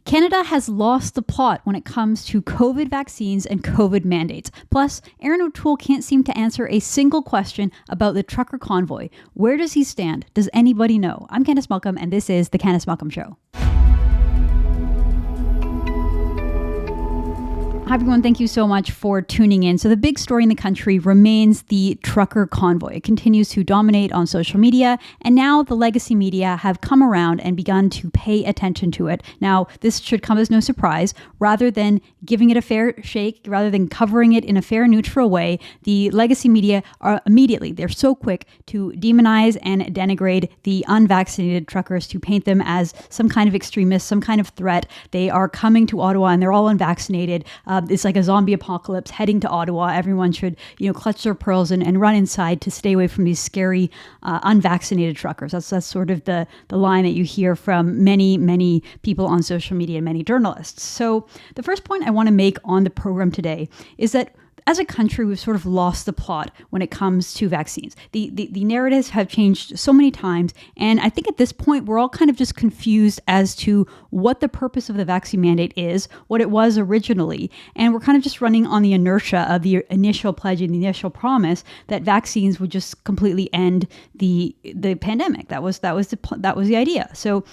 Canada has lost the plot when it comes to COVID vaccines and COVID mandates. Plus, Erin O'Toole can't seem to answer a single question about the Trucker Convoy. Where does he stand? Does anybody know? I'm Candice Malcolm, and this is the Candice Malcolm Show. Hi, everyone. Thank you so much for tuning in. So the big story in the country remains the Trucker Convoy. It continues to dominate on social media, and now the legacy media have come around and begun to pay attention to it. Now, this should come as no surprise. Rather than giving it a fair shake, rather than covering it in a fair, neutral way, the legacy media are immediately, they're so quick to demonize and denigrate the unvaccinated truckers, to paint them as some kind of extremist, some kind of threat. They are coming to Ottawa and they're all unvaccinated. It's like a zombie apocalypse heading to Ottawa. Everyone should, clutch their pearls and run inside to stay away from these scary unvaccinated truckers. That's sort of the line that you hear from many people on social media and many journalists. So the first point I want to make on the program today is that as a country, we've sort of lost the plot when it comes to vaccines. The narratives have changed so many times, and I think at this point, we're all kind of just confused as to what the purpose of the vaccine mandate is, what it was originally, and we're kind of just running on the inertia of the initial pledge and the initial promise that vaccines would just completely end the pandemic. That was the idea. So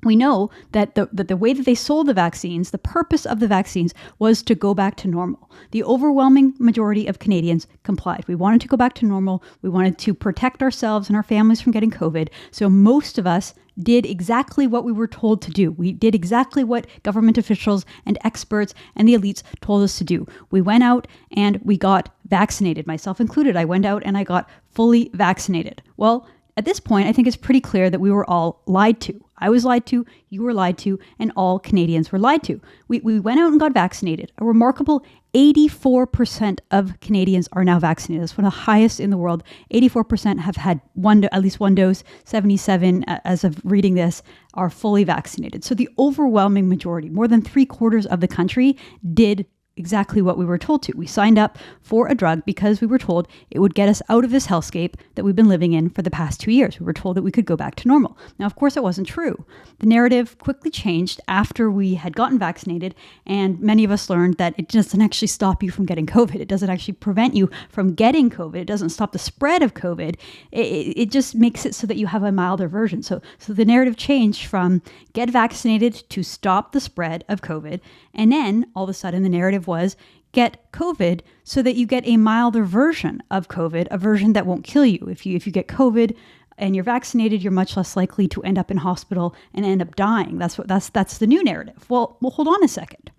we know that the way that they sold the vaccines, the purpose of the vaccines was to go back to normal. The overwhelming majority of Canadians complied. We wanted to go back to normal. We wanted to protect ourselves and our families from getting COVID. So most of us did exactly what we were told to do. We did exactly what government officials and experts and the elites told us to do. We went out and we got vaccinated, myself included. I went out and I got fully vaccinated. Well, at this point, I think it's pretty clear that we were all lied to. I was lied to, you were lied to, and all Canadians were lied to. We went out and got vaccinated. A remarkable 84% of Canadians are now vaccinated. That's one of the highest in the world. 84% have had at least one dose. 77, as of reading this, are fully vaccinated. So the overwhelming majority, more than 3/4 of the country, did exactly what we were told to. We signed up for a drug because we were told it would get us out of this hellscape that we've been living in for the past 2 years. We were told that we could go back to normal. Now, of course, it wasn't true. The narrative quickly changed after we had gotten vaccinated, and many of us learned that it doesn't actually stop you from getting COVID. It doesn't actually prevent you from getting COVID. It doesn't stop the spread of COVID. It just makes it so that you have a milder version. So the narrative changed from get vaccinated to stop the spread of COVID, and then all of a sudden the narrative was get COVID so that you get a milder version of COVID, a version that won't kill you. If you get COVID and you're vaccinated, you're much less likely to end up in hospital and end up dying. That's the new narrative. Well, hold on a second.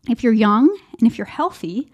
If you're young and if you're healthy,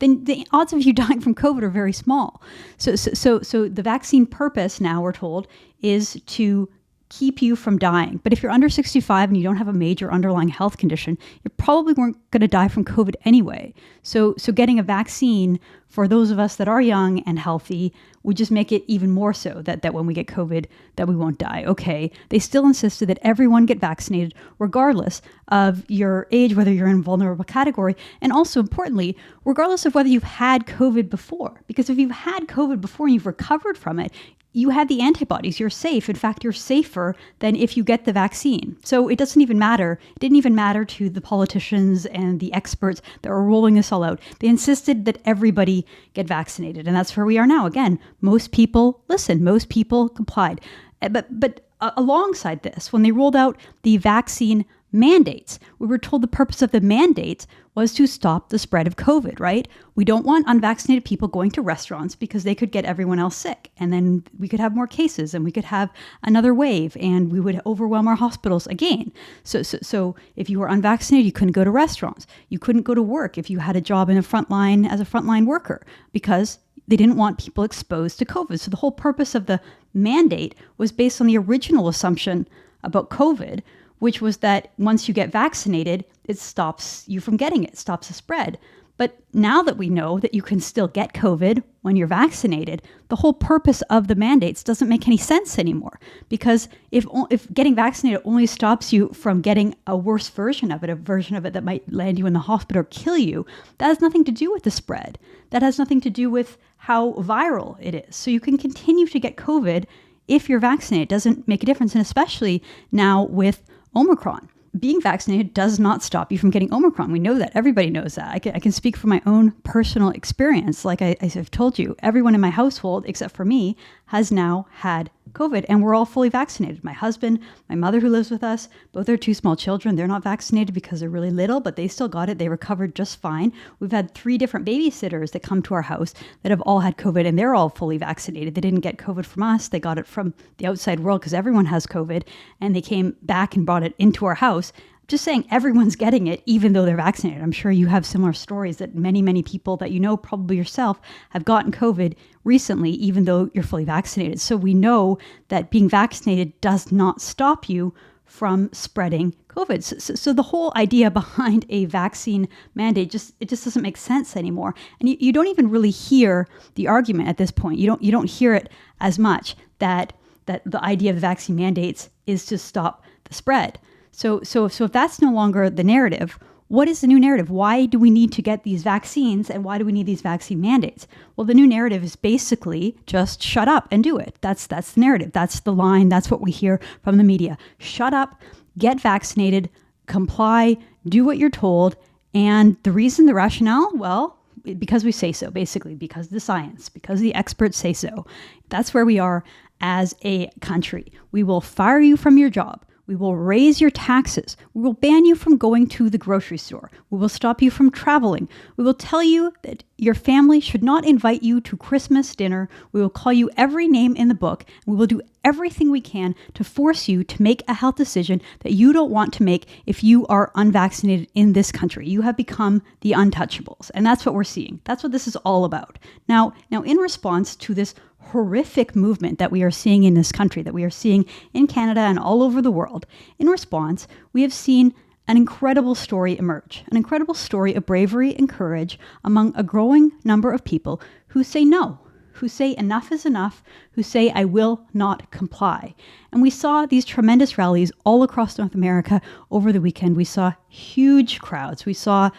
then the odds of you dying from COVID are very small. So the vaccine purpose now, we're told, is to keep you from dying. But if you're under 65 and you don't have a major underlying health condition, you probably weren't going to die from COVID anyway. So getting a vaccine for those of us that are young and healthy would just make it even more so that when we get COVID, that we won't die. Okay, they still insisted that everyone get vaccinated regardless of your age, whether you're in a vulnerable category, and also importantly, regardless of whether you've had COVID before. Because if you've had COVID before and you've recovered from it, you had the antibodies, you're safe. In fact, you're safer than if you get the vaccine. So it doesn't even matter. It didn't even matter to the politicians and the experts that were rolling this all out. They insisted that everybody get vaccinated. And that's where we are now. Again, most people listened. Most people complied. But alongside this, when they rolled out the vaccine mandates, we were told the purpose of the mandates was to stop the spread of COVID, right? We don't want unvaccinated people going to restaurants because they could get everyone else sick. And then we could have more cases and we could have another wave and we would overwhelm our hospitals again. So if you were unvaccinated, you couldn't go to restaurants. You couldn't go to work if you had a job in the front line as a frontline worker because they didn't want people exposed to COVID. So the whole purpose of the mandate was based on the original assumption about COVID, which was that once you get vaccinated, it stops you from getting it, stops the spread. But now that we know that you can still get COVID when you're vaccinated, the whole purpose of the mandates doesn't make any sense anymore. Because if getting vaccinated only stops you from getting a worse version of it, a version of it that might land you in the hospital or kill you, that has nothing to do with the spread. That has nothing to do with how viral it is. So you can continue to get COVID if you're vaccinated. It doesn't make a difference. And especially now with Omicron. being vaccinated does not stop you from getting Omicron. We know that. Everybody knows that. I can speak from my own personal experience. Like I've told you, everyone in my household, except for me, has now had COVID, and we're all fully vaccinated. My husband, my mother who lives with us, both are 2 small children. They're not vaccinated because they're really little, but they still got it. They recovered just fine. We've had 3 different babysitters that come to our house that have all had COVID, and they're all fully vaccinated. They didn't get COVID from us. They got it from the outside world because everyone has COVID, and they came back and brought it into our house. Just saying, everyone's getting it, even though they're vaccinated. I'm sure you have similar stories that many, many people that you know, probably yourself, have gotten COVID recently, even though you're fully vaccinated. So we know that being vaccinated does not stop you from spreading COVID. So the whole idea behind a vaccine mandate just doesn't make sense anymore. And you don't even really hear the argument at this point. You don't hear it as much that the idea of the vaccine mandates is to stop the spread. So if that's no longer the narrative, what is the new narrative? Why do we need to get these vaccines, and why do we need these vaccine mandates? Well, the new narrative is basically just shut up and do it. That's the narrative. That's the line. That's what we hear from the media. Shut up, get vaccinated, comply, do what you're told. And the rationale, well, because we say so, basically, because of the science, because the experts say so. That's where we are as a country. We will fire you from your job. We will raise your taxes. We will ban you from going to the grocery store. We will stop you from traveling. We will tell you that your family should not invite you to Christmas dinner. We will call you every name in the book. We will do everything we can to force you to make a health decision that you don't want to make if you are unvaccinated in this country. You have become the untouchables. And that's what we're seeing. That's what this is all about. Now in response to this horrific movement that we are seeing in this country, that we are seeing in Canada and all over the world, in response, we have seen an incredible story emerge, an incredible story of bravery and courage among a growing number of people who say no, who say enough is enough, who say I will not comply. And we saw these tremendous rallies all across North America over the weekend. We saw huge crowds. We saw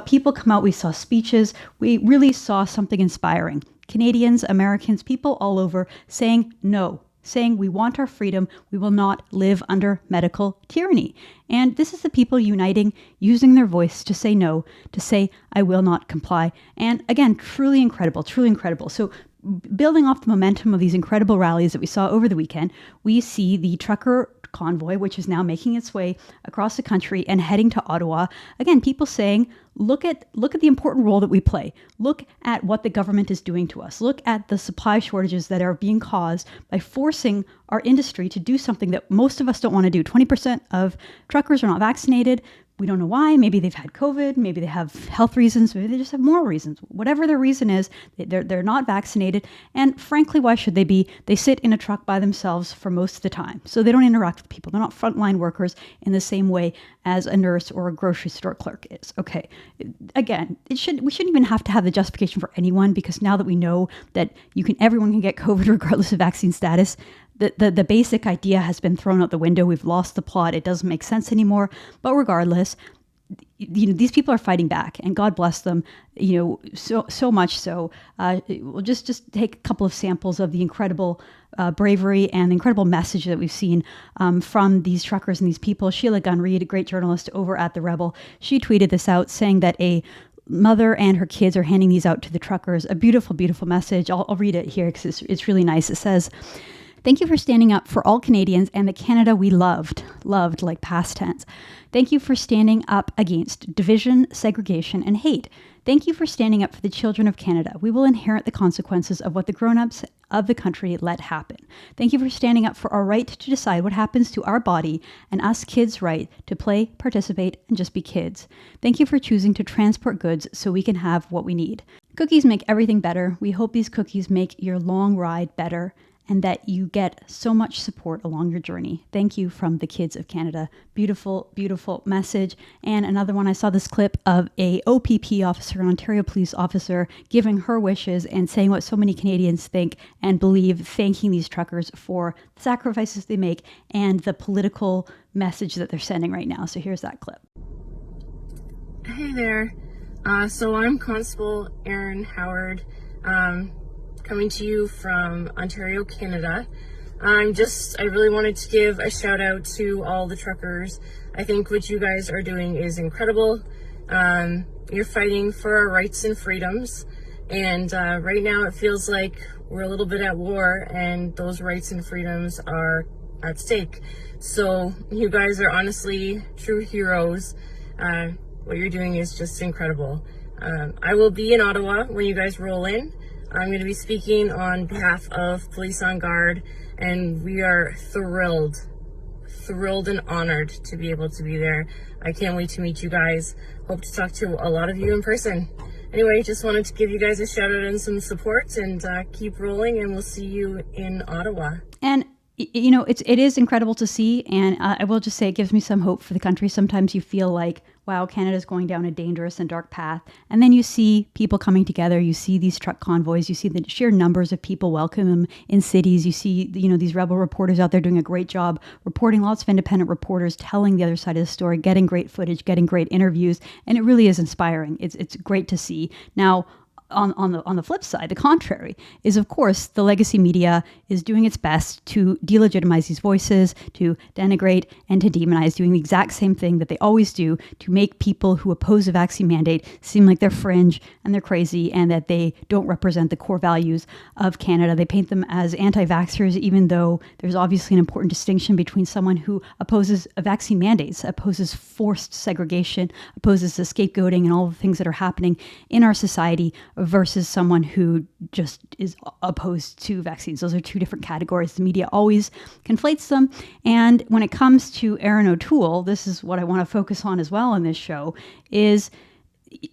people come out. We saw speeches. We really saw something inspiring. Canadians, Americans, people all over saying no, saying we want our freedom. We will not live under medical tyranny. And this is the people uniting, using their voice to say no, to say I will not comply. And again, truly incredible, truly incredible. So building off the momentum of these incredible rallies that we saw over the weekend, we see the Trucker Convoy, which is now making its way across the country and heading to Ottawa. Again, people saying, look at the important role that we play. Look at what the government is doing to us. Look at the supply shortages that are being caused by forcing our industry to do something that most of us don't want to do. 20% of truckers are not vaccinated. We don't know why. Maybe they've had COVID. Maybe they have health reasons. Maybe they just have moral reasons. Whatever their reason is, they're not vaccinated. And frankly, why should they be? They sit in a truck by themselves for most of the time. So they don't interact with people. They're not frontline workers in the same way as a nurse or a grocery store clerk is. Okay. Again, we shouldn't even have to have the justification for anyone, because now that we know that everyone can get COVID regardless of vaccine status, the basic idea has been thrown out the window. We've lost the plot. It doesn't make sense anymore. But regardless, these people are fighting back, and God bless them. So much so. We'll just take a couple of samples of the incredible bravery and the incredible message that we've seen from these truckers and these people. Sheila Gunn-Reid, a great journalist over at The Rebel, she tweeted this out, saying that a mother and her kids are handing these out to the truckers. A beautiful, beautiful message. I'll read it here because it's really nice. It says, "Thank you for standing up for all Canadians and the Canada we loved like past tense. Thank you for standing up against division, segregation, and hate. Thank you for standing up for the children of Canada. We will inherit the consequences of what the grown-ups of the country let happen. Thank you for standing up for our right to decide what happens to our body and us kids' right to play, participate, and just be kids. Thank you for choosing to transport goods so we can have what we need. Cookies make everything better. We hope these cookies make your long ride better, and that you get so much support along your journey. Thank you, from the kids of Canada." Beautiful, beautiful message. And another one, I saw this clip of a OPP officer, an Ontario police officer, giving her wishes and saying what so many Canadians think and believe, thanking these truckers for the sacrifices they make and the political message that they're sending right now. So here's that clip. Hey there. So I'm Constable Erin Howard, coming to you from Ontario, Canada. I really wanted to give a shout out to all the truckers. I think what you guys are doing is incredible. You're fighting for our rights and freedoms. And right now it feels like we're a little bit at war and those rights and freedoms are at stake. So you guys are honestly true heroes. What you're doing is just incredible. I will be in Ottawa when you guys roll in. I'm going to be speaking on behalf of Police on Guard, and we are thrilled and honored to be able to be there. I can't wait to meet you guys. Hope to talk to a lot of you in person. Anyway, just wanted to give you guys a shout out and some support, and keep rolling, and we'll see you in Ottawa. And you know, it is incredible to see, and I will just say it gives me some hope for the country. Sometimes you feel like, wow, Canada's going down a dangerous and dark path, and then you see people coming together. You see these truck convoys. You see the sheer numbers of people welcome them in cities. You see, you know, these rebel reporters out there doing a great job reporting. Lots of independent reporters telling the other side of the story, getting great footage, getting great interviews, and it really is inspiring. It's great to see. Now, on the flip side, the contrary is, of course, the legacy media is doing its best to delegitimize these voices, to denigrate and to demonize, doing the exact same thing that they always do to make people who oppose a vaccine mandate seem like they're fringe and they're crazy and that they don't represent the core values of Canada. They paint them as anti-vaxxers, even though there's obviously an important distinction between someone who opposes a vaccine mandates, opposes forced segregation, opposes the scapegoating and all the things that are happening in our society, versus someone who just is opposed to vaccines. Those are two different categories. The media always conflates them. And when it comes to Erin O'Toole, this is what I want to focus on as well in this show, is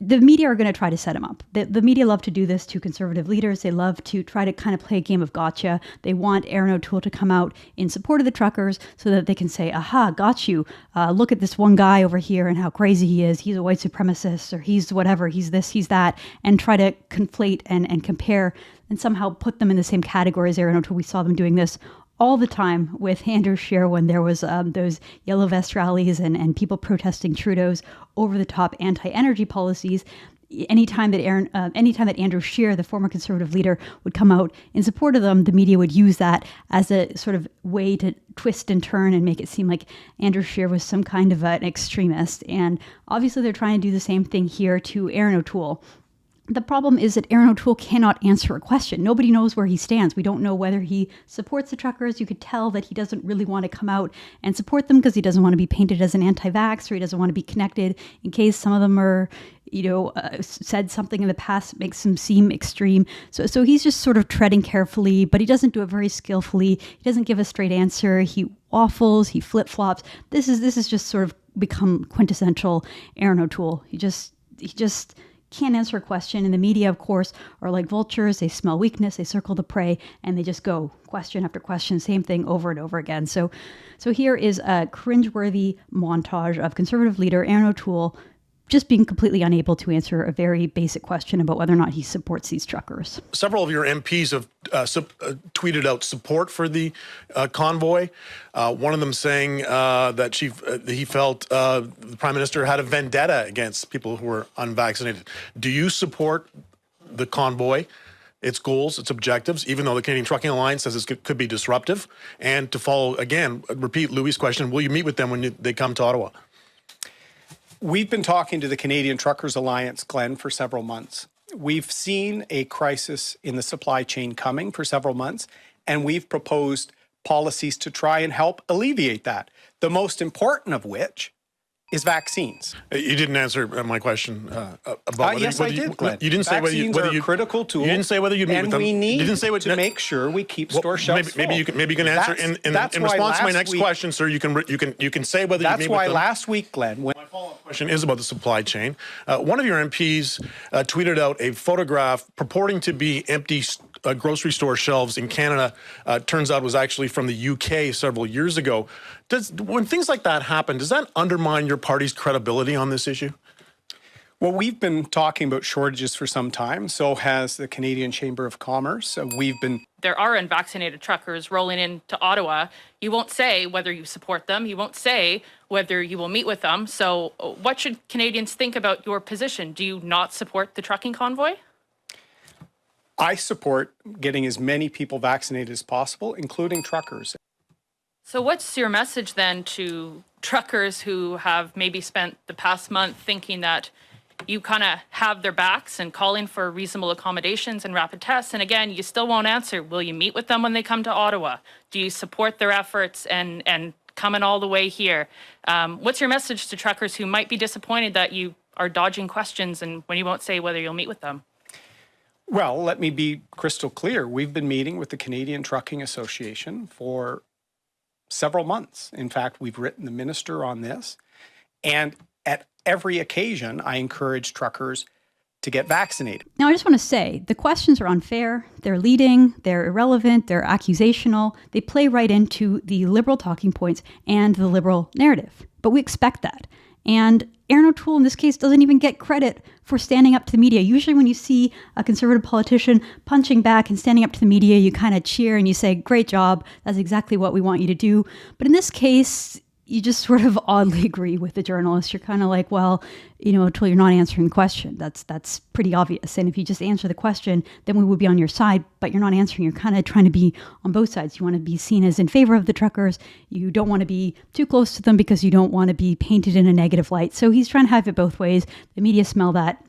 the media are going to try to set him up. The media love to do this to conservative leaders. They love to try to kind of play a game of gotcha. They want Erin O'Toole to come out in support of the truckers so that they can say, aha, got you. Look at this one guy over here and how crazy he is. He's a white supremacist, or he's whatever, he's this, he's that, and try to conflate and compare and somehow put them in the same category as Erin O'Toole. We saw them doing this all the time with Andrew Scheer when there was those yellow vest rallies and people protesting Trudeau's over-the-top anti-energy policies. Anytime that Andrew Scheer, the former Conservative leader, would come out in support of them, the media would use that as a sort of way to twist and turn and make it seem like Andrew Scheer was some kind of an extremist. And obviously they're trying to do the same thing here to Erin O'Toole. The problem is that Erin O'Toole cannot answer a question. Nobody knows where he stands. We don't know whether he supports the truckers. You could tell that he doesn't really want to come out and support them because he doesn't want to be painted as an anti-vax, or he doesn't want to be connected in case some of them are, said something in the past that makes him seem extreme. So he's just sort of treading carefully, but he doesn't do it very skillfully. He doesn't give a straight answer. He waffles, he flip-flops. This is just sort of become quintessential Erin O'Toole. He just can't answer a question. And the media, of course, are like vultures. They smell weakness, they circle the prey, and they just go question after question, same thing over and over again. So here is a cringeworthy montage of Conservative leader Erin O'Toole just being completely unable to answer a very basic question about whether or not he supports these truckers. Several of your MPs have tweeted out support for the convoy. One of them saying that he felt the Prime Minister had a vendetta against people who were unvaccinated. Do you support the convoy, its goals, its objectives, even though the Canadian Trucking Alliance says it could be disruptive? And to follow, again, repeat Louis' question, will you meet with them when they come to Ottawa? We've been talking to the Canadian Truckers Alliance, Glenn, for several months. We've seen a crisis in the supply chain coming for several months, and we've proposed policies to try and help alleviate that, the most important of which is vaccines. You didn't answer my question about yes, I did, Glenn. You didn't say whether vaccines are a critical tool. You didn't say whether you'd meet with them. And we need you didn't say what, to make sure we keep store shelves full. Maybe you can answer in response to my next question, sir. You can say whether you meet with them. That's why last week, Glenn. My follow-up question is about the supply chain. One of your MPs tweeted out a photograph purporting to be empty grocery store shelves in Canada. Turns out was actually from the UK several years ago. When things like that happen, does that undermine your party's credibility on this issue? Well, we've been talking about shortages for some time. So has the Canadian Chamber of Commerce. There are unvaccinated truckers rolling into Ottawa. You won't say whether you support them. You won't say whether you will meet with them. So what should Canadians think about your position? Do you not support the trucking convoy? I support getting as many people vaccinated as possible, including truckers. So what's your message then to truckers who have maybe spent the past month thinking that you kind of have their backs and calling for reasonable accommodations and rapid tests? And again, you still won't answer. Will you meet with them when they come to Ottawa? Do you support their efforts and coming all the way here? What's your message to truckers who might be disappointed that you are dodging questions and when you won't say whether you'll meet with them? Well, let me be crystal clear. We've been meeting with the Canadian Trucking Association for several months. In fact, we've written the minister on this. And at every occasion, I encourage truckers to get vaccinated. Now, I just want to say, the questions are unfair, they're leading, they're irrelevant, they're accusational, they play right into the Liberal talking points and the Liberal narrative. But we expect that. And Erin O'Toole, in this case, doesn't even get credit for standing up to the media. Usually when you see a Conservative politician punching back and standing up to the media, you kind of cheer and you say, great job, that's exactly what we want you to do. But in this case, you just sort of oddly agree with the journalist. You're kind of like, well, O'Toole, you're not answering the question. That's pretty obvious. And if you just answer the question, then we would be on your side, but you're not answering. You're kind of trying to be on both sides. You want to be seen as in favor of the truckers. You don't want to be too close to them because you don't want to be painted in a negative light. So he's trying to have it both ways. The media smell that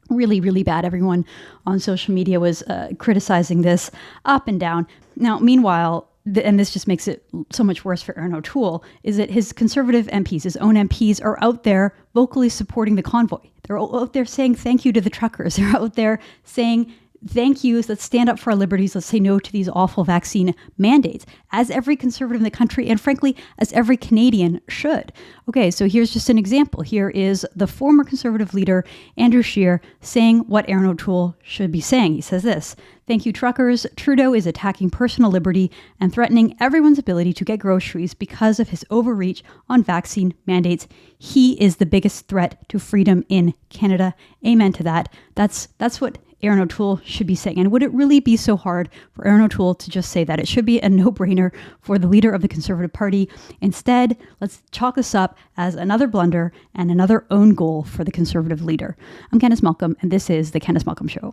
really, really bad. Everyone on social media was criticizing this up and down. Now, meanwhile, and this just makes it so much worse for Erin O'Toole, is that his Conservative MPs, his own MPs, are out there vocally supporting the convoy. They're out there saying thank you to the truckers. They're out there saying thank you, let's stand up for our liberties, let's say no to these awful vaccine mandates, as every Conservative in the country, and frankly, as every Canadian should. Okay, so here's just an example. Here is the former Conservative leader, Andrew Scheer, saying what Erin O'Toole should be saying. He says this: "Thank you, truckers. Trudeau is attacking personal liberty and threatening everyone's ability to get groceries because of his overreach on vaccine mandates. He is the biggest threat to freedom in Canada." Amen to that. That's what Erin O'Toole should be saying. And would it really be so hard for Erin O'Toole to just say that? It should be a no-brainer for the leader of the Conservative Party. Instead, let's chalk this up as another blunder and another own goal for the Conservative leader. I'm Candice Malcolm, and this is The Candice Malcolm Show.